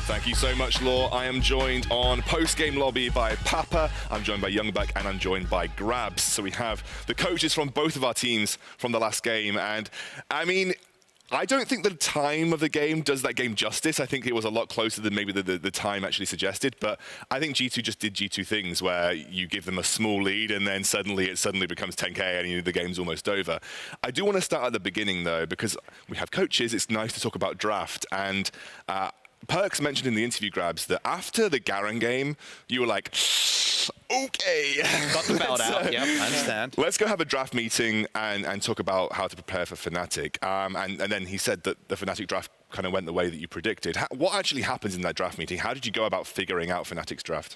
Thank you so much, Law. I am joined on post-game lobby by Papa, I'm joined by Youngbuck, and I'm joined by Grabs. So we have the coaches from both of our teams from the last game. And I mean, I don't think the time of the game does that game justice. I think it was a lot closer than maybe the time actually suggested. But I think G2 just did G2 things where you give them a small lead and then suddenly it becomes 10K and the game's almost over. I do want to start at the beginning, though, because we have coaches. It's nice to talk about draft. And Perks mentioned in the interview, Grabs, that after the Garen game, you were like, okay. Got the belt out, yep, I understand. Let's go have a draft meeting and talk about how to prepare for Fnatic. And then he said that the Fnatic draft kind of went the way that you predicted. What actually happens in that draft meeting? How did you go about figuring out Fnatic's draft?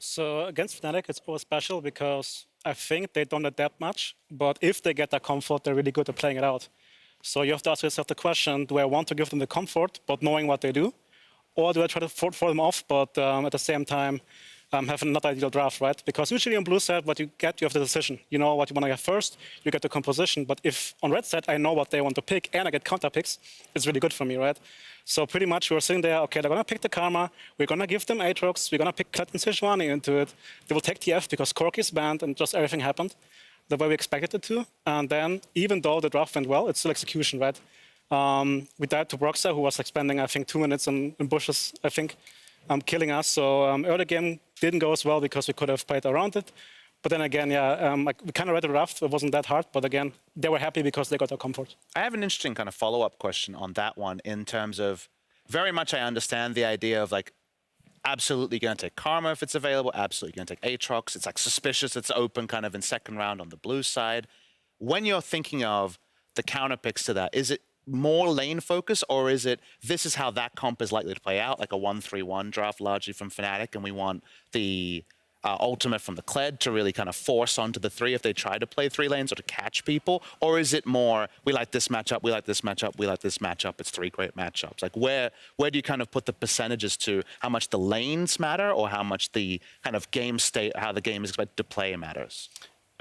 So against Fnatic, it's always special because I think they don't adapt much, but if they get that comfort, they're really good at playing it out. So you have to ask yourself the question, do I want to give them the comfort, but knowing what they do? Or do I try to throw them off, but at the same time, have not ideal draft, right? Because usually on blue side, what you get, you have the decision. You know what you want to get first, you get the composition. But if on red side, I know what they want to pick and I get counter picks, it's really good for me, right? So pretty much we were sitting there, okay, they're going to pick the Karma, we're going to give them Aatrox, we're going to pick Kled and Sejuani into it. They will take TF because Corki is banned and just everything happened the way we expected it to. And then even though the draft went well, it's still execution, right? We died to Broxah, who was like spending, I think, 2 minutes in bushes, I think, killing us. So early game didn't go as well because we could have played around it. But then again, yeah, we kind of read the draft. It wasn't that hard. But again, they were happy because they got their comfort. I have an interesting kind of follow-up question on that one in terms of very much I understand the idea of like absolutely going to take Karma if it's available, absolutely going to take Aatrox. It's like suspicious it's open kind of in second round on the blue side. When you're thinking of the counter picks to that, is it more lane focus, or is it this is how that comp is likely to play out, like a 1-3-1 draft largely from Fnatic, and we want the ultimate from the Kled to really kind of force onto the 3 if they try to play 3 lanes or to catch people? Or is it more, we like this matchup, we like this matchup, we like this matchup, it's 3 great matchups? Like where do you kind of put the percentages to how much the lanes matter or how much the kind of game state, how the game is expected to play matters?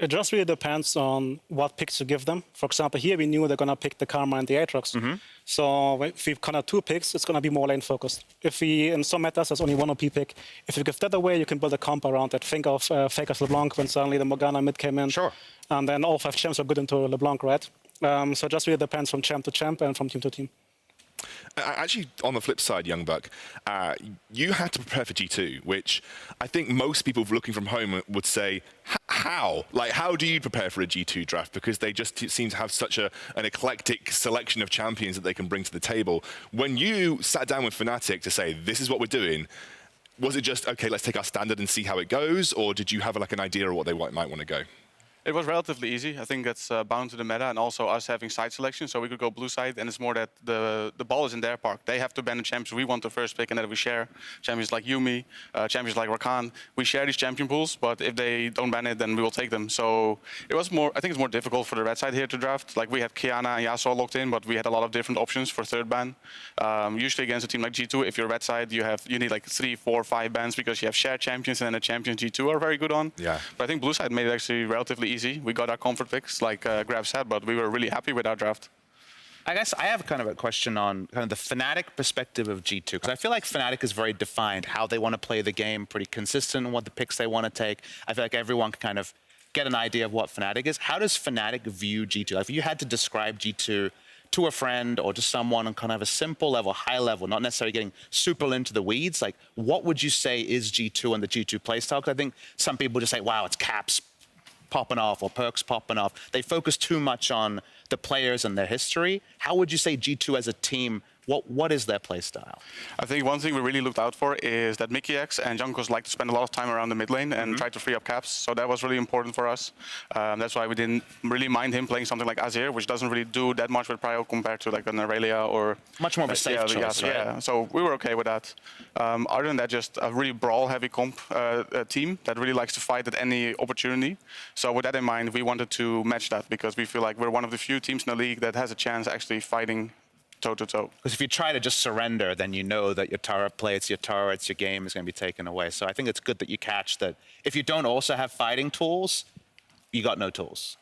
It just really depends on what picks you give them. For example, here we knew they're going to pick the Karma and the Aatrox. So if we've kind of 2 picks, it's going to be more lane focused. If we, in some metas, there's only 1 OP pick. If you give that away, you can build a comp around it. Think of Faker's LeBlanc when suddenly the Morgana mid came in. Sure. And then all 5 champs are good into LeBlanc, right? So it just really depends from champ to champ and from team to team. Actually, on the flip side, Youngbuck, you had to prepare for G2, which I think most people looking from home would say, how? Like, how do you prepare for a G2 draft? Because they just seem to have such an eclectic selection of champions that they can bring to the table. When you sat down with Fnatic to say, this is what we're doing, was it just, okay, let's take our standard and see how it goes? Or did you have like an idea of what they might want to go? It was relatively easy. I think that's bound to the meta and also us having side selection. So we could go blue side, and it's more that the ball is in their park. They have to ban the champions we want to first pick, and then we share champions like Yuumi, champions like Rakan. We share these champion pools, but if they don't ban it, then we will take them. So it was more, I think it's more difficult for the red side here to draft. Like we had Kiana and Yasuo locked in, but we had a lot of different options for third ban. Usually against a team like G2, if you're red side, you need like 3, 4, 5 bans because you have shared champions, and then the champions G2 are very good on. Yeah. But I think blue side made it actually relatively easy. We got our comfort picks, like Grab said, but we were really happy with our draft. I guess I have kind of a question on kind of the Fnatic perspective of G2, because I feel like Fnatic is very defined how they want to play the game, pretty consistent in what the picks they want to take. I feel like everyone can kind of get an idea of what Fnatic is. How does Fnatic view G2? Like if you had to describe G2 to a friend or to someone on kind of a simple level, high level, not necessarily getting super into the weeds, like what would you say is G2 and the G2 playstyle? Because I think some people just say, wow, it's caps popping off or perks popping off. They focus too much on the players and their history. How would you say G2 as a team, what is their play style? I think one thing we really looked out for is that Mickey X and Junkos like to spend a lot of time around the mid lane and try to free up caps. So that was really important for us. That's why we didn't really mind him playing something like Azir, which doesn't really do that much with Prio compared to like an Aurelia or... Much more of a safe choice, right? Yeah, so we were okay with that. Other than that, just a really brawl-heavy comp team that really likes to fight at any opportunity. So with that in mind, we wanted to match that because we feel like we're one of the few teams in the league that has a chance actually fighting toe-to-toe. Because if you try to just surrender, then you know that your turret play, it's your turrets, your game is going to be taken away. So I think it's good that you catch that. If you don't also have fighting tools, you got no tools.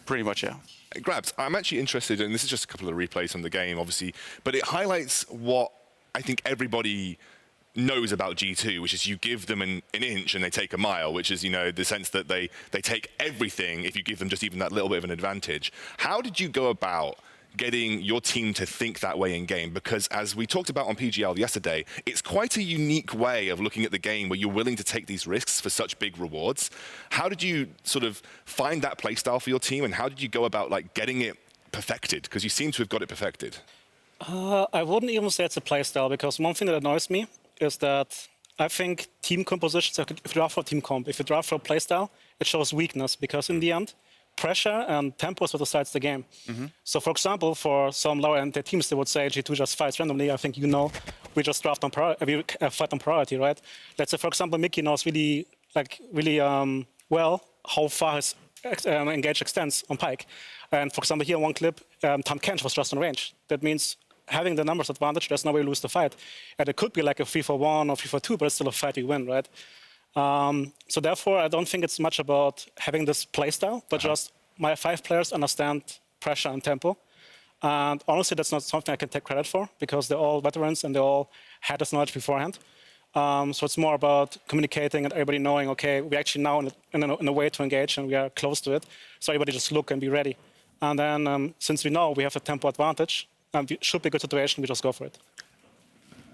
Pretty much, yeah. Grabs, I'm actually interested, and this is just a couple of replays from the game, obviously, but it highlights what I think everybody knows about G2, which is you give them an inch and they take a mile, which is, you know, the sense that they take everything if you give them just even that little bit of an advantage. How did you go about getting your team to think that way in game? Because as we talked about on PGL yesterday, it's quite a unique way of looking at the game where you're willing to take these risks for such big rewards. How did you sort of find that playstyle for your team, and how did you go about like getting it perfected? Because you seem to have got it perfected. I wouldn't even say it's a playstyle, because one thing that annoys me is that I think team compositions, if you draft for team comp, if you draft for a playstyle, it shows weakness, because in the end, pressure and tempo is what decides the game. So, for example, for some lower-end teams, they would say G2 just fights randomly. I think you know, we just draft on we fight on priority, right? Let's say, for example, Mickey knows really well how far his engage extends on Pike. And for example, here in one clip, Tom Kench was just on range. That means having the numbers advantage, there's no way you lose the fight. And it could be like a 3-4-1 or 3-4-2, but it's still a fight you win, right? So therefore, I don't think it's much about having this playstyle, but just my 5 players understand pressure and tempo. And honestly, that's not something I can take credit for, because they're all veterans and they all had this knowledge beforehand. So it's more about communicating and everybody knowing, okay, we're actually now in a way to engage and we are close to it. So everybody just look and be ready. And then since we know we have a tempo advantage, and it should be a good situation, we just go for it.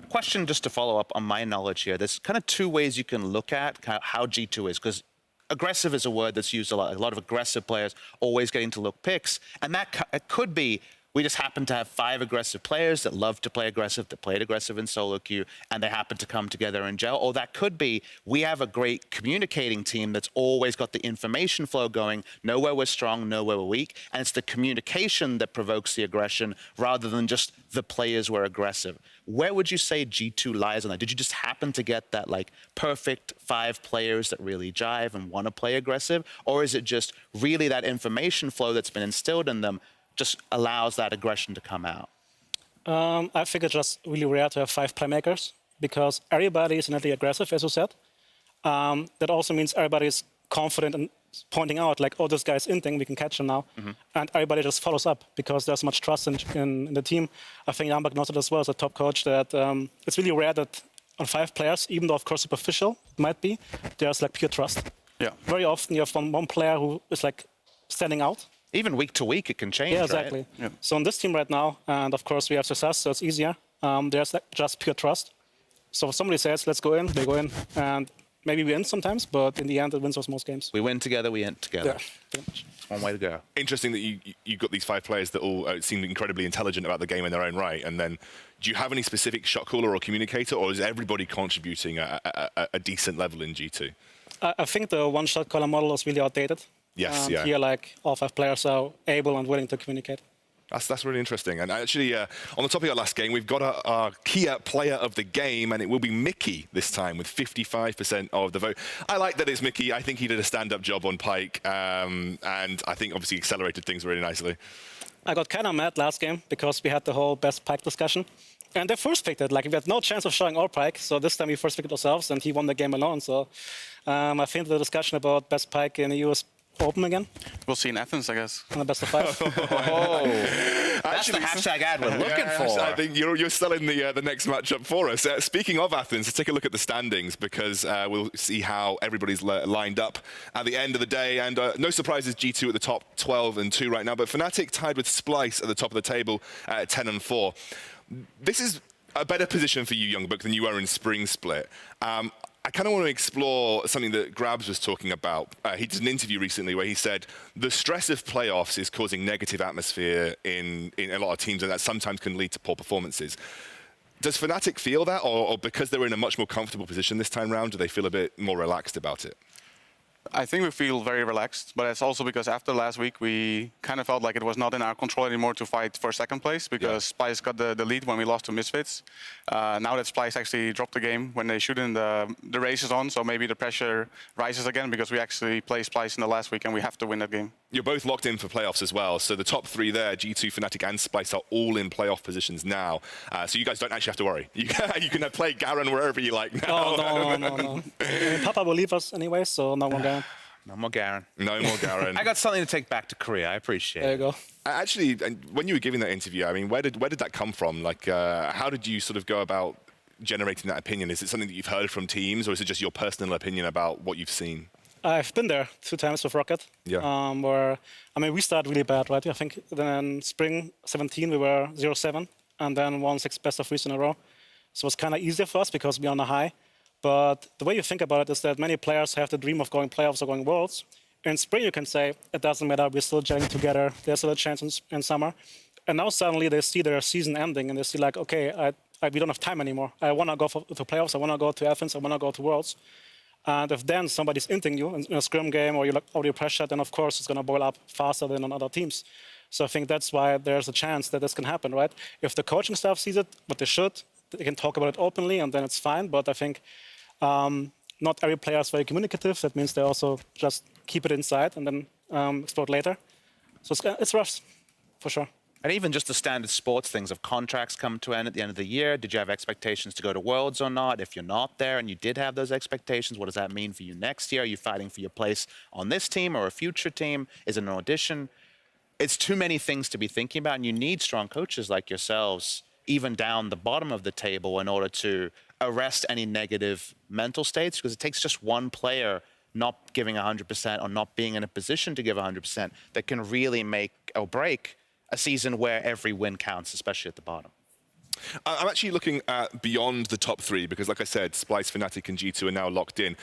Question just to follow up on my knowledge here. There's kind of 2 ways you can look at kind of how G2 is, because aggressive is a word that's used a lot. A lot of aggressive players always getting to look picks, and that it could be we just happen to have 5 aggressive players that love to play aggressive, that played aggressive in solo queue, and they happen to come together and gel. Or that could be we have a great communicating team that's always got the information flow going, know where we're strong, know where we're weak, and it's the communication that provokes the aggression rather than just the players were aggressive. Where would you say G2 lies on that? Did you just happen to get that like perfect 5 players that really jive and want to play aggressive? Or is it just really that information flow that's been instilled in them just allows that aggression to come out? I think it's just really rare to have 5 playmakers, because everybody is innately aggressive, as you said. That also means everybody is confident in pointing out, like, oh, this guy's inting, we can catch him now. And everybody just follows up, because there's much trust in the team. I think Jambak knows it as well as a top coach, that it's really rare that on 5 players, even though, of course, superficial it might be, there's like pure trust. Yeah. Very often you have one player who is like standing out. Even week to week, it can change, Yeah, exactly. right? Yeah. So on this team right now, and of course we have success, so it's easier. There's like just pure trust. So if somebody says, let's go in, they go in. And maybe we win sometimes, but in the end, it wins us most games. We win together, we end together. Yeah, pretty much. It's one way to go. Interesting that you got these 5 players that all seem incredibly intelligent about the game in their own right. And then, do you have any specific shot caller or communicator, or is everybody contributing at a decent level in G2? I think the one-shot caller model is really outdated. Yes, yeah. Here, like, all 5 players are able and willing to communicate. That's really interesting. And actually, on the topic of last game, we've got our key player of the game, and it will be Mickey this time with 55% of the vote. I like that it's Mickey. I think he did a stand-up job on Pike, and I think obviously accelerated things really nicely. I got kind of mad last game because we had the whole best Pike discussion. And they first picked it. Like, we had no chance of showing all Pike, so this time we first picked it ourselves, and he won the game alone. So I think the discussion about best Pike in the EU is open again. We'll see in Athens, I guess. On the best of 5. That's the hashtag ad we're looking for. I think you're selling the next matchup for us. Speaking of Athens, let's take a look at the standings, because we'll see how everybody's lined up at the end of the day. And no surprises, G2 at the top, 12-2 right now. But Fnatic tied with Splice at the top of the table at 10-4. This is a better position for you, Youngbuck, than you were in Spring Split. I kind of want to explore something that Grabs was talking about. He did an interview recently where he said the stress of playoffs is causing negative atmosphere in a lot of teams, and that sometimes can lead to poor performances. Does Fnatic feel that, or because they're in a much more comfortable position this time round, do they feel a bit more relaxed about it? I think we feel very relaxed, but it's also because after last week, we kind of felt like it was not in our control anymore to fight for 2nd place, because Splice got the lead when we lost to Misfits. Now that Splice actually dropped the game when they should, and the race is on, so maybe the pressure rises again, because we actually play Splice in the last week and we have to win that game. You're both locked in for playoffs as well, so the top 3 there, G2, Fnatic and Splice, are all in playoff positions now. So you guys don't actually have to worry. You can play Garen wherever you like now. Oh, no. Papa will leave us anyway, so no more Garen. No more Garen. No more Garen. I got something to take back to Korea. I appreciate There it. you go. Actually, when you were giving that interview, I mean, where did that come from? Like, how did you sort of go about generating that opinion? Is it something that you've heard from teams, or is it just your personal opinion about what you've seen? I've been there 2 times with Rocket. Yeah. Where, I mean, we started really bad, right? I think then spring 17 we were 0-7, and then won 6 best of 3s in a row. So it's kind of easier for us because we're on a high. But the way you think about it is that many players have the dream of going playoffs or going worlds. In spring, you can say, it doesn't matter, we're still gelling together, there's still a chance in summer. And now suddenly they see their season ending and they see like, okay, we don't have time anymore. I want to go to playoffs, I want to go to Athens, I want to go to worlds. And if then somebody's inting you in a scrim game or you're like already pressured, then of course it's going to boil up faster than on other teams. So I think that's why there's a chance that this can happen, right? If the coaching staff sees it, what they should, they can talk about it openly and then it's fine. But I think not every player is very communicative. That means they also just keep it inside and then explode later. So it's rough, for sure. And even just the standard sports things of contracts come to end at the end of the year. Did you have expectations to go to Worlds or not? If you're not there and you did have those expectations, what does that mean for you next year? Are you fighting for your place on this team or a future team? Is it an audition? It's too many things to be thinking about, and you need strong coaches like yourselves, even down the bottom of the table, in order to arrest any negative mental states, because it takes just one player not giving 100% or not being in a position to give 100% that can really make or break a season where every win counts, especially at the bottom. I'm actually looking at beyond the top 3 because, like I said, Splice, Fnatic, and G2 are now locked in.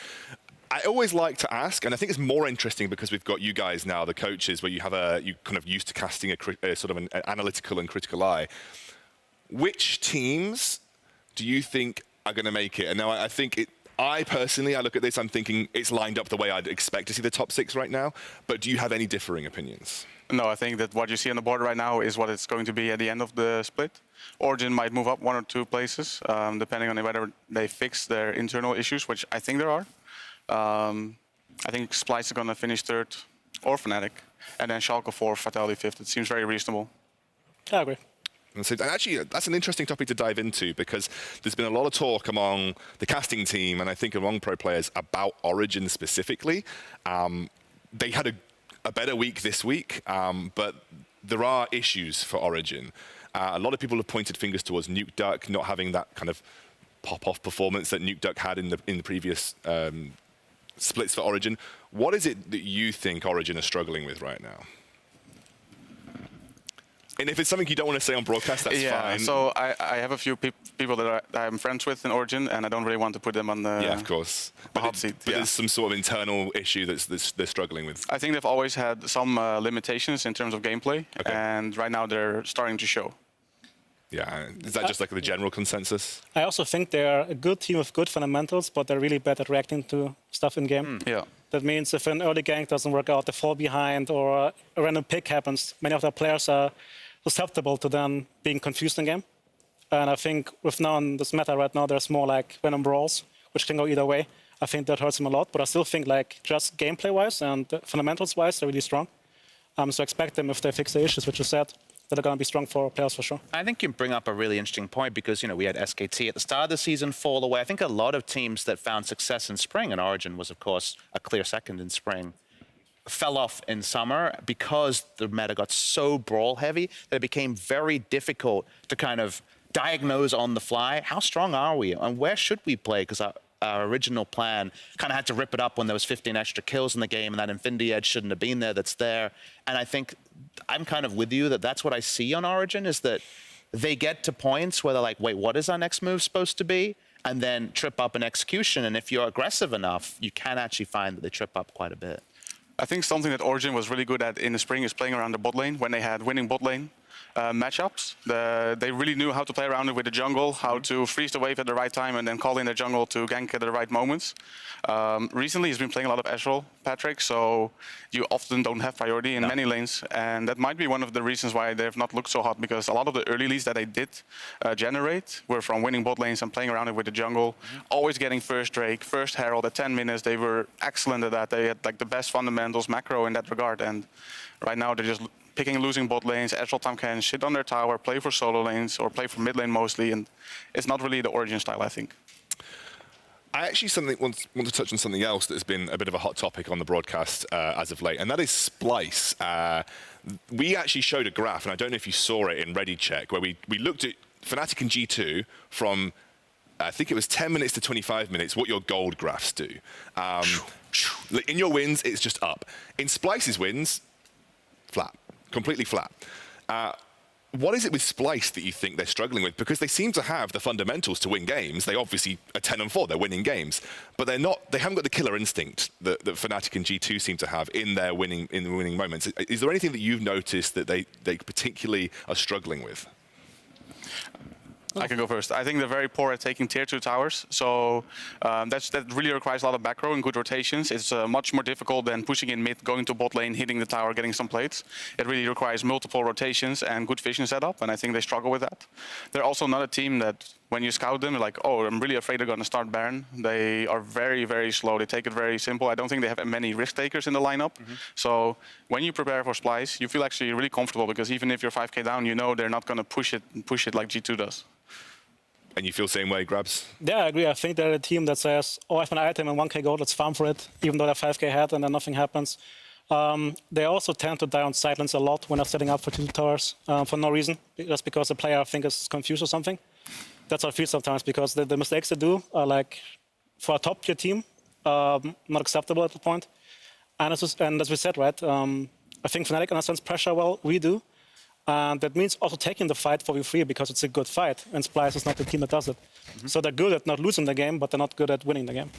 I always like to ask, and I think it's more interesting because we've got you guys now, the coaches, where you kind of used to casting a sort of an analytical and critical eye. Which teams do you think are going to make it? And now I think I personally look at this, I'm thinking it's lined up the way I'd expect to see the top 6 right now. But do you have any differing opinions? No, I think that what you see on the board right now is what it's going to be at the end of the split. Origin might move up 1 or 2 places, depending on whether they fix their internal issues, which I think there are. I think Splice is going to finish 3rd, or Fnatic, and then Schalke 4th, Vitality 5th. It seems very reasonable. I agree. And actually, that's an interesting topic to dive into because there's been a lot of talk among the casting team and I think among pro players about Origin specifically. They had a better week this week, but there are issues for Origin. A lot of people have pointed fingers towards Nuke Duck not having that kind of pop-off performance that Nuke Duck had in the previous splits for Origin. What is it that you think Origin are struggling with right now? And if it's something you don't want to say on broadcast, that's fine. So I have a few people that I'm friends with in Origin, and I don't really want to put them on the of course. hot seat. But there's some sort of internal issue they're struggling with. I think they've always had some limitations in terms of gameplay, and right now they're starting to show. Yeah, is that just like the general consensus? I also think they're a good team with good fundamentals, but they're really bad at reacting to stuff in game. Yeah. That means if an early gank doesn't work out, they fall behind, or a random pick happens, many of their players are susceptible to then being confused in game. And I think with now in this meta right now, there's more like random brawls, which can go either way. I think that hurts them a lot, but I still think like just gameplay-wise and fundamentals-wise, they're really strong. So expect them, if they fix the issues, which you said, that are going to be strong for players for sure. I think you bring up a really interesting point because, we had SKT at the start of the season fall away. I think a lot of teams that found success in spring, and Origin was, of course, a clear second in spring, fell off in summer because the meta got so brawl heavy that it became very difficult to kind of diagnose on the fly how strong are we and where should we play, because our original plan kind of had to rip it up when there was 15 extra kills in the game and that Infinity Edge shouldn't have been that's there. And I think I'm kind of with you that's what I see on Origin, is that they get to points where they're like, wait, what is our next move supposed to be? And then trip up in execution. And if you're aggressive enough, you can actually find that they trip up quite a bit. I think something that Origin was really good at in the spring is playing around the bot lane when they had winning bot lane matchups. They really knew how to play around it with the jungle, how to freeze the wave at the right time and then call in the jungle to gank at the right moments. Recently, he's been playing a lot of Ezreal, Patrick, so you often don't have priority in many lanes, and that might be one of the reasons why they've not looked so hot, because a lot of the early leads that they did generate were from winning bot lanes and playing around it with the jungle, always getting first Drake, first Herald at 10 minutes. They were excellent at that. They had like the best fundamentals macro in that regard, and right now they're just picking losing bot lanes. Ezreal time can shit on their tower, play for solo lanes, or play for mid lane mostly, and it's not really the Origin style, I think. I actually want to touch on something else that has been a bit of a hot topic on the broadcast as of late, and that is Splice. We actually showed a graph, and I don't know if you saw it in Ready Check, where we looked at Fnatic and G2 from I think it was 10 minutes to 25 minutes, what your gold graphs do. In your wins, it's just up. In Splice's wins, flat, completely flat. What is it with Splice that you think they're struggling with? Because they seem to have the fundamentals to win games. They obviously are 10-4, they're winning games, but they haven't got the killer instinct that Fnatic and G2 seem to have in their winning moments. Is there anything that you've noticed that they particularly are struggling with? I can go first. I think they're very poor at taking tier 2 towers. So that really requires a lot of back row and good rotations. It's much more difficult than pushing in mid, going to bot lane, hitting the tower, getting some plates. It really requires multiple rotations and good vision setup, and I think they struggle with that. They're also not a team that, when you scout them, you're like, oh, I'm really afraid they're going to start Baron. They are very, very slow. They take it very simple. I don't think they have many risk takers in the lineup. So when you prepare for Splice, you feel actually really comfortable, because even if you're 5k down, you know they're not going to push it like G2 does. And you feel the same way, Grabs? Yeah, I agree. I think they're a team that says, oh, I have an item and 1k gold, let's farm for it, even though they're 5k ahead and then nothing happens. They also tend to die on sidelines a lot when they're setting up for 2 towers for no reason, just because the player, I think, is confused or something. That's how I feel sometimes, because the mistakes they do are, like, for a top-tier team, not acceptable at the point. And as we said, right, I think Fnatic understands pressure well, we do. And that means also taking the fight for V3 because it's a good fight, and Splice is not the team that does it. So they're good at not losing the game, but they're not good at winning the game.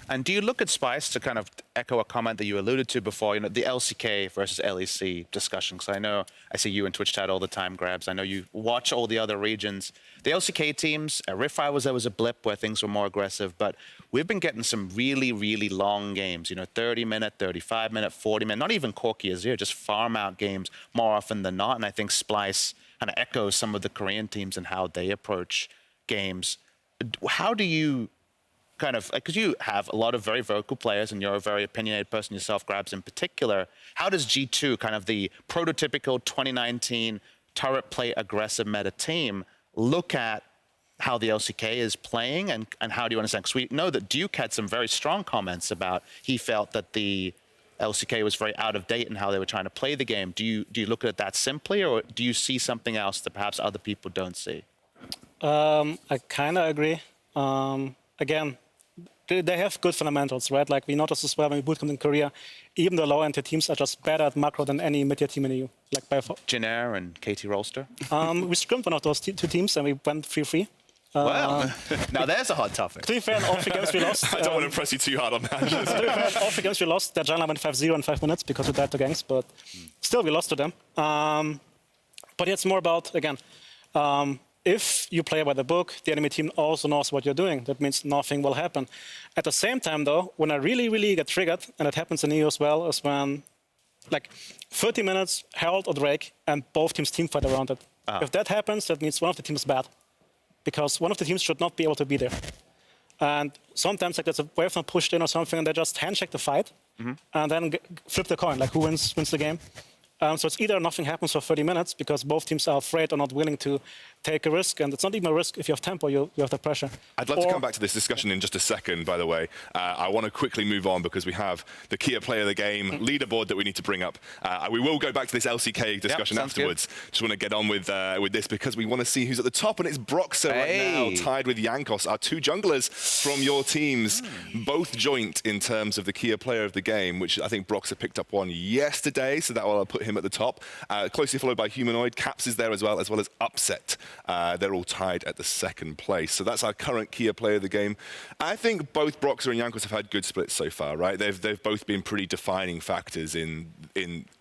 And do you look at Splice, to kind of echo a comment that you alluded to before, you know, the LCK versus LEC discussion? Because I know I see you in Twitch chat all the time, Grabs. I know you watch all the other regions. The LCK teams, Riftfire there was a blip where things were more aggressive, but we've been getting some really, really long games, you know, 30-minute, 35-minute, 40-minute, not even Corki Azir, just farm-out games more often than not. And I think Splice kind of echoes some of the Korean teams and how they approach games. How do you kind of, because you have a lot of very vocal players and you're a very opinionated person yourself, Grabs in particular, how does G2, kind of the prototypical 2019 turret play aggressive meta team, look at how the LCK is playing, and how do you understand? Because we know that Duke had some very strong comments about he felt that the LCK was very out of date in how they were trying to play the game. Do you look at it that simply, or do you see something else that perhaps other people don't see? I kind of agree. Again, they have good fundamentals, right? Like we noticed as well when we bootcamped in Korea, even the lower-end teams are just better at macro than any mid-tier team in the EU. Like by far. Jinair and KT Rolster? We scrimmed one of those two teams and we went 3-3. Well, now there's a hot topic. To be fair, in all 3 games we lost. I don't want to impress you too hard on that. To be fair, in all 3 games we lost. Their jungler went 5-0 in 5 minutes because we died to ganks, but still we lost to them. But it's more about, again, if you play by the book, the enemy team also knows what you're doing. That means nothing will happen. At the same time, though, when I really, really get triggered, and it happens in EU as well, is when, like, 30 minutes, Herald or Drake, and both teams teamfight around it. If that happens, that means one of the teams is bad. Because one of the teams should not be able to be there. And sometimes, like, there's a wave not pushed in or something, and they just handshake the fight, and then flip the coin, like, who wins the game. So it's either nothing happens for 30 minutes because both teams are afraid or not willing to take a risk. And it's not even a risk if you have tempo, you have the pressure. I'd love to come back to this discussion in just a second, by the way. I want to quickly move on because we have the Kia player of the game leaderboard that we need to bring up. We will go back to this LCK discussion afterwards. Good. Just want to get on with this because we want to see who's at the top. And it's Broxer right now, tied with Jankos, our 2 junglers from your teams, both joint in terms of the Kia player of the game, which I think Broxer picked up one yesterday. So that will put him at the top, closely followed by Humanoid. Caps is there as well as Upset. They're all tied at the 2nd place. So that's our current Kia player of the game. I think both Broxer and Jankos have had good splits so far, right? They've both been pretty defining factors in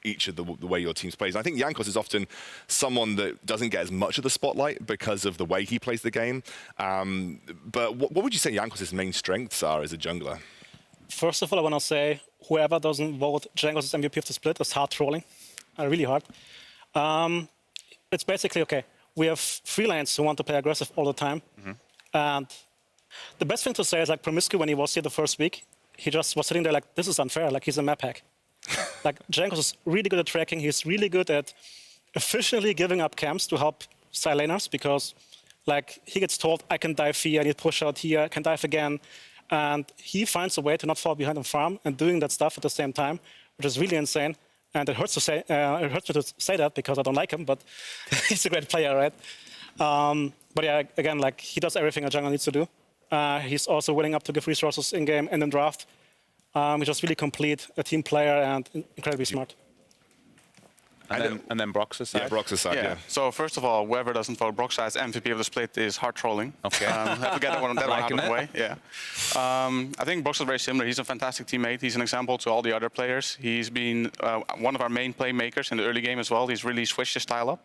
each of the way your teams plays. And I think Jankos is often someone that doesn't get as much of the spotlight because of the way he plays the game. But what would you say Jankos' main strengths are as a jungler? First of all, I want to say whoever doesn't vote Jankos' MVP of the split is hard trolling. Really hard. It's basically, okay, we have 3 lanes who want to play aggressive all the time. And the best thing to say is, like, Promiscu, when he was here the first week, he just was sitting there like, this is unfair, like he's a map hack. Like, Jankos is really good at tracking. He's really good at efficiently giving up camps to help side laners because, like, he gets told, I can dive here, I need push out here, I can dive again. And he finds a way to not fall behind and farm and doing that stuff at the same time, which is really insane. And it hurts me to say that because I don't like him, but he's a great player, right? But yeah, again, like, he does everything a jungler needs to do. He's also willing up to give resources in-game and in draft. He's just really complete, a team player, and incredibly smart. And then Brox's side? Yeah, Brox's side, yeah. So first of all, whoever doesn't vote Brox as MVP of the split is hard trolling. Okay. Have to get that one out of the way. Yeah. I think Brox is very similar. He's a fantastic teammate. He's an example to all the other players. He's been one of our main playmakers in the early game as well. He's really switched his style up.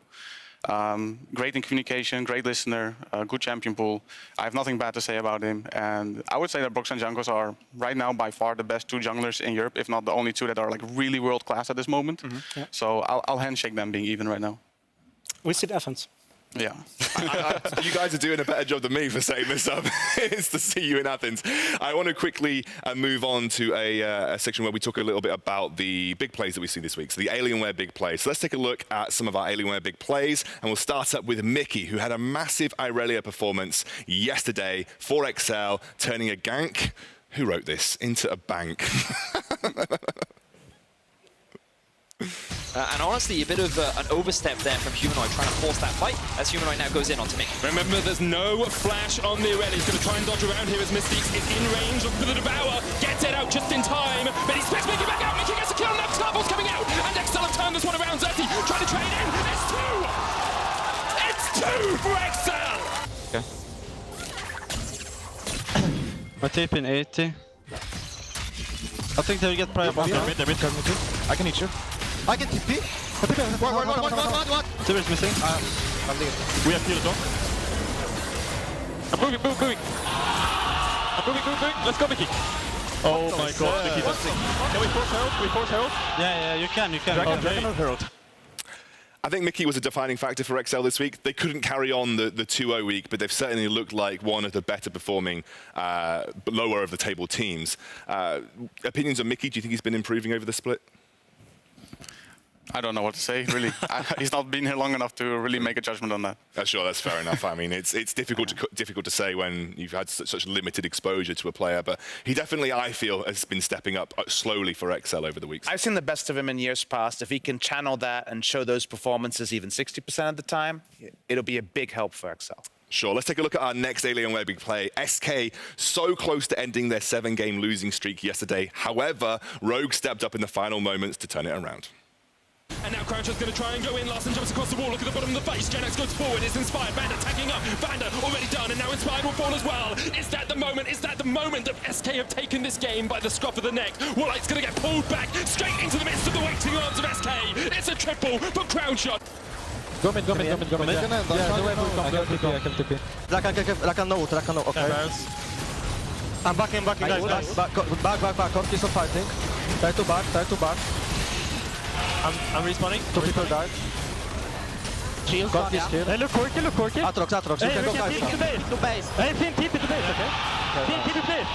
Great in communication, great listener, good champion pool. I have nothing bad to say about him. And I would say that Brox and Jankos are right now by far the best two junglers in Europe, if not the only two that are like really world class at this moment. Yeah. So I'll handshake them being even right now. We see the Athens. Yeah. You guys are doing a better job than me for setting this up. It's to see you in Athens. I want to quickly move on to a section where we talk a little bit about the big plays that we see this week. So the Alienware big plays. So let's take a look at some of our Alienware big plays. And we'll start up with Mickey, who had a massive Irelia performance yesterday for XL, turning a gank. Who wrote this? Into a bank. And honestly, a bit of an overstep there from Humanoid, trying to force that fight, as Humanoid now goes in onto Mickey. Remember, there's no flash on the Irelia. He's going to try and dodge around here as Mystiques is in range of the Devour. Gets it out just in time, but he spits Mickey back out. Mickey gets a kill, now Snarbal's coming out. And XL have turned this one around. Zeti trying to trade in. It's two! It's two for XL! Okay. My tape in 80. I think they'll get prior bomb. I can hit you. I can TP. What? Tiber's missing. We have killed dog. I'm moving. I'm moving. Let's go, Mickey. Oh my god, Mickey. Can we force Herald? Yeah, you can. Dragon or Herald? I think Mickey was a defining factor for XL this week. They couldn't carry on the 2-0 week, but they've certainly looked like one of the better performing lower of the table teams. Opinions on Mickey? Do you think he's been improving over the split? I don't know what to say, really. He's not been here long enough to really make a judgment on that. Sure, that's fair enough. I mean, it's difficult to say when you've had such limited exposure to a player, but he definitely, I feel, has been stepping up slowly for XL over the weeks. I've seen the best of him in years past. If he can channel that and show those performances even 60% of the time, it'll be a big help for XL. Sure, let's take a look at our next Alienware big play. SK so close to ending their 7-game losing streak yesterday. However, Rogue stepped up in the final moments to turn it around. And now Croucher's going to try and go in. Larson jumps across the wall. Look at the bottom of the face. Genex goes forward. It's Inspired. Vander tagging up. Vander already done. And now Inspired will fall as well. Is that the moment? Is that the moment that SK have taken this game by the scruff of the neck? Warlight's going to get pulled back straight into the midst of the waiting arms of SK. It's a triple for Crownshot. Go mid. I can TP. Like a note, okay. I'm backing, guys. Back. He's not fighting. Try to back. I'm respawning. Two people died. Shield. Got this kill. Hey, look Corky. Atrox. You can go guys. To base. Hey, Finn, TP to base, okay? Finn, TP to base.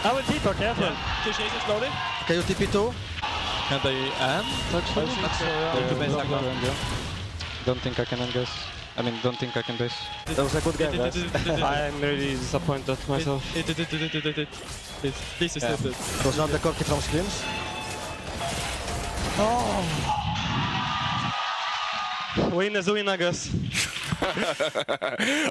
I will TP, okay? Two chases slowly. Can you TP too? Can they end? Actually? Don't think I can end this. Don't think I can base. That was a good game, guys. I'm really disappointed myself. This is it. It was not the Corky from Screams. Win is a win, I guess.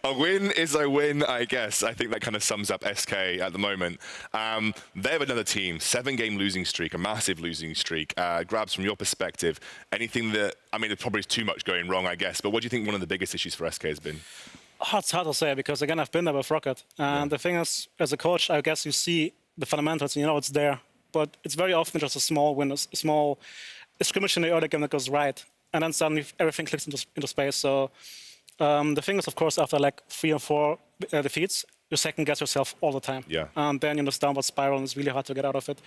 A win is a win, I guess. I think that kind of sums up SK at the moment. They have another team, 7-game losing streak, a massive losing streak. Grabs, from your perspective, anything that, there's probably too much going wrong, I guess, but what do you think one of the biggest issues for SK has been? It's hard to say because, again, I've been there with Rocket. And the thing is, as a coach, I guess you see the fundamentals and you know it's there. But it's very often just a small win, a small skirmish in the early game that goes right. And then suddenly everything clicks into space. So the thing is, of course, after like 3 or 4 defeats, you second guess yourself all the time. Yeah. And then this downward spiral, and it's really hard to get out of it.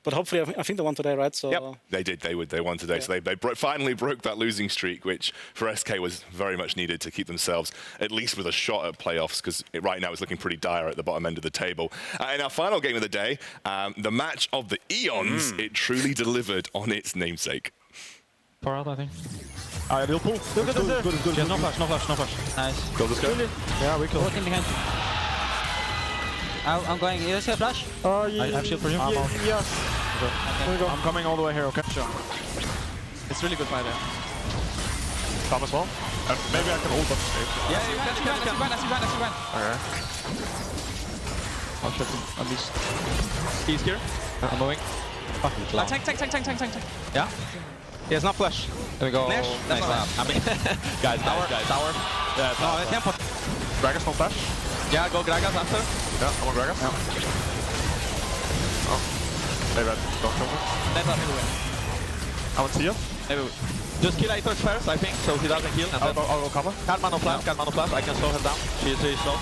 But hopefully, I think they won today, right? So. Yep. They did. They won today. Yeah. So they finally broke that losing streak, which for SK was very much needed to keep themselves at least with a shot at playoffs, because right now it's looking pretty dire at the bottom end of the table. In our final game of the day, the match of the Eons, it truly delivered on its namesake. Far out, I think. Alright, we'll pull. Good. No flash. Nice. Go, let's go. Yeah, we kill. Working behind. I'm going. You see a flash? I have shield for you. I'm out. Yes. Okay. I'm coming all the way here, okay? Sure. It's really good fight there. Come as well. Maybe I can hold up. Yeah, you can. Okay. I'll shoot him at least. He's here. I'm moving. Tank. Yeah? He has no flash. There we go. Nash? That's Nice. not I mean, guys. Tower. Yeah, No, I can't put... Gragas no flash. Yeah, go Gragas after. Yeah, I'm on Gragas. Yeah. Oh. Hey, Red. Don't kill me. Let up anyway. I want to see you. Maybe. Just kill Aether first, I think, so he doesn't heal. And I'll then... go cover. Can't man no flash, I can slow him down. She's slow.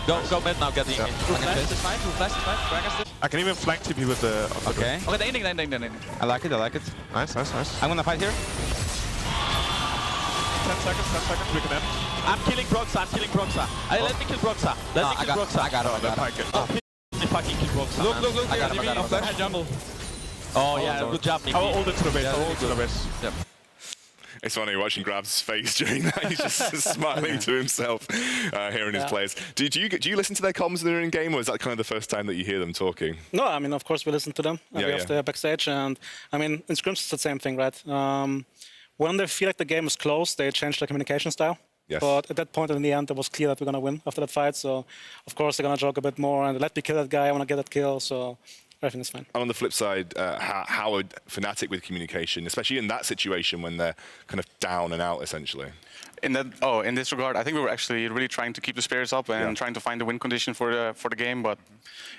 Go mid now, get the engage. Flash this fight. Gragas this. I can even flank TP with the... Okay. Okay, the ending. I like it. Nice. I'm gonna fight here. 10 seconds, we can end. I'm killing Broxa. Let me kill Broxa. I got it. Oh, Let me fucking kill Broxa. Look. I got him. Flash jungle. Oh yeah, good job, Mickey. I'll hold it to the base. Yep. It's funny watching Grab's face during that. He's just smiling to himself, hearing his players. Do you listen to their comms that are in game, or is that kind of the first time that you hear them talking? No, I mean, of course, we listen to them. We have the backstage, and I mean, in scrims, it's the same thing, right? When they feel like the game is close, they change their communication style. Yes. But at that point in the end, it was clear that we're going to win after that fight. So, of course, they're going to joke a bit more and let me kill that guy. I want to get that kill. So, everything is fine. And on the flip side, how are Fnatic with communication, especially in that situation when they're kind of down and out, essentially? In this regard, I think we were actually really trying to keep the spirits up and trying to find the win condition for the game, but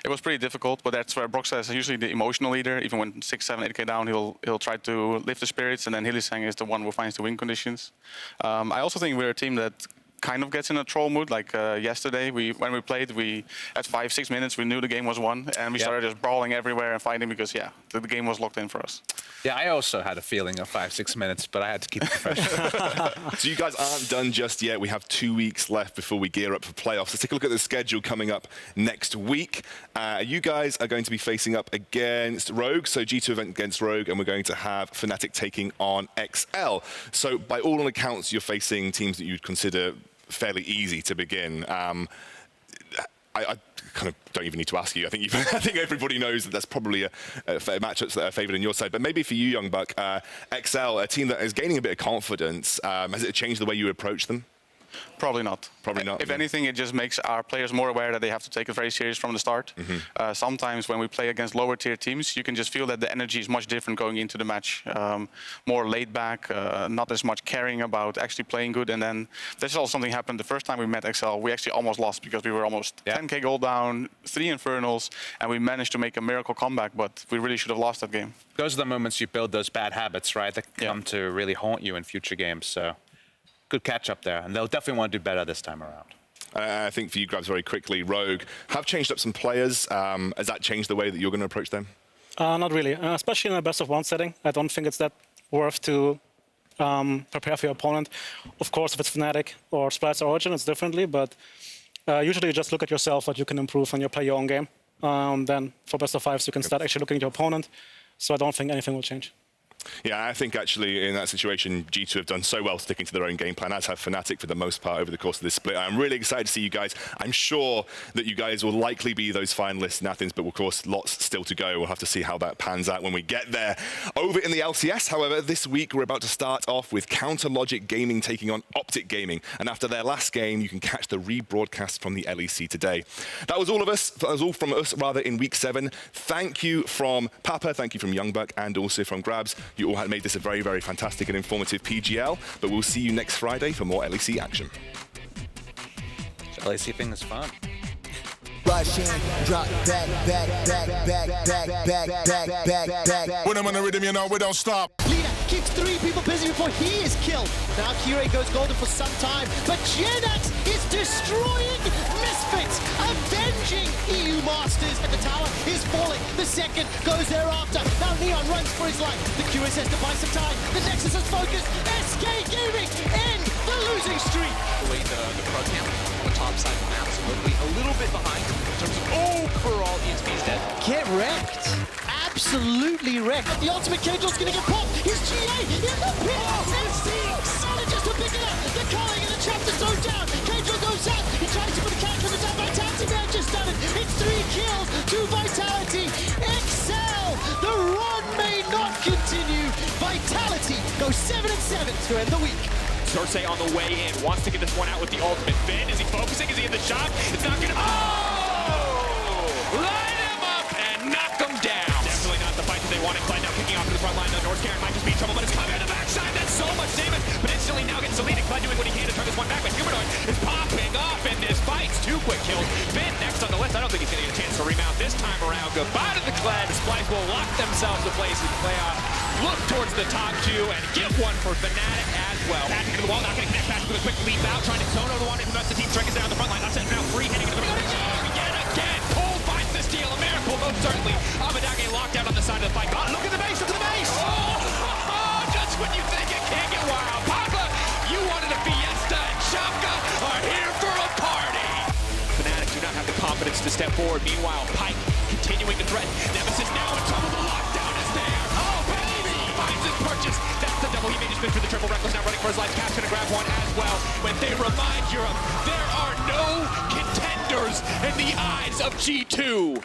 it was pretty difficult. But that's where Broxa is usually the emotional leader. Even when 6, 7, 8k down, he'll try to lift the spirits, and then Hylissang is the one who finds the win conditions. I also think we're a team that kind of gets in a troll mood. Like yesterday, when we played, at 5-6 minutes we knew the game was won, and we started just brawling everywhere and fighting because the game was locked in for us. Yeah, I also had a feeling of 5-6 minutes, but I had to keep it professional. So you guys aren't done just yet. We have 2 weeks left before we gear up for playoffs. Let's take a look at the schedule coming up next week. You guys are going to be facing up against Rogue, so G2 event against Rogue, and we're going to have Fnatic taking on XL. So by all accounts, you're facing teams that you'd consider fairly easy to begin. I kind of don't even need to ask you. I think everybody knows that that's probably a matchups that are favoured on your side. But maybe for you, Young Buck, XL, a team that is gaining a bit of confidence, has it changed the way you approach them? Probably not. Probably not. If anything, it just makes our players more aware that they have to take it very serious from the start. Sometimes when we play against lower tier teams, you can just feel that the energy is much different going into the match. More laid back, not as much caring about actually playing good. And then there's also something happened the first time we met XL. We actually almost lost because we were almost 10k gold down, 3 Infernals, and we managed to make a miracle comeback, but we really should have lost that game. Those are the moments you build those bad habits, right? That come to really haunt you in future games. So good catch up there, and they'll definitely want to do better this time around. I think for you, Grabs, very quickly, Rogue have changed up some players. Has that changed the way that you're going to approach them? Not really, especially in a best-of-1 setting. I don't think it's that worth to prepare for your opponent. Of course, if it's Fnatic or Splice or Origin, it's differently, but usually you just look at yourself, what you can improve, and you play your own game. Then for best-of-5s, you can start actually looking at your opponent. So I don't think anything will change. Yeah, I think actually in that situation, G2 have done so well sticking to their own game plan, as have Fnatic for the most part over the course of this split. I'm really excited to see you guys. I'm sure that you guys will likely be those finalists in Athens, but of course, lots still to go. We'll have to see how that pans out when we get there. Over in the LCS, however, this week we're about to start off with Counter Logic Gaming taking on Optic Gaming. And after their last game, you can catch the rebroadcast from the LEC today. That was all of us. That was all from us, rather, in week 7. Thank you from Papa, thank you from Young Buck, and also from Grabs. You all had made this a very, very fantastic and informative PGL, but we'll see you next Friday for more LEC action. The LEC thing is fun. Rush in, drop back. When I'm on the rhythm, you know we don't stop. Leader keeps 3 people busy before he is killed. Now Kyrie goes golden for some time, but Genax is destroying Misfits, avenging EU Masters, and the tower is falling. The second goes thereafter. Now Neon runs for his life. The Curious has to buy some time. The Nexus is focused. SK Gaming end the losing streak. The way the pro camp on the top side of the map is a little bit behind in terms of overall EXP's dead. Get wrecked. Absolutely wrecked. The ultimate Cagel's gonna get popped. His GA in the pit. And Stinks. Just to pick it up. The culling and the chapter thrown down. Cagel goes out. He tries to put a counter on the down. Vitality Man just done it. It's 3 kills to Vitality. XL. The run may not continue. Vitality goes 7-7 to end the week. Cersei on the way in, wants to get this one out with the ultimate. Finn, is he focusing? Is he in the shot? It's not gonna. Oh! scared, might just be in trouble, but it's coming on the backside. That's so much damage, but instantly now gets Selena Clyde doing what he can to turn this one back, but Humanoid is popping off in this fight. 2 quick kills. Finn next on the list. I don't think he's going to get a chance to remount this time around. Goodbye to the Clan. The Splice will lock themselves in place in playoff. Look towards the top 2 and get one for Fnatic as well. Patrick to the wall, not going to connect. Patrick with a quick leap out, trying to Sono to one. Even though the team strike is down the front line. That's it now. Free hitting into the middle. Yet again, Cole finds the steal. A miracle, most certainly. Abadage locked out on the side of the fight. Oh, look at the base, look at the base! Oh, just when you think it can't get wild. Papa, you wanted a fiesta, and Shaka are here for a party. Fnatic do not have the confidence to step forward. Meanwhile, Pike continuing to threaten. Nemesis now in trouble. The lockdown is there. Oh, baby! Finds his purchase. That's the double. He may just miss for the triple. Reckless now running for his life. Cap's gonna grab one as well. When they remind Europe, there are no contenders in the eyes of G2.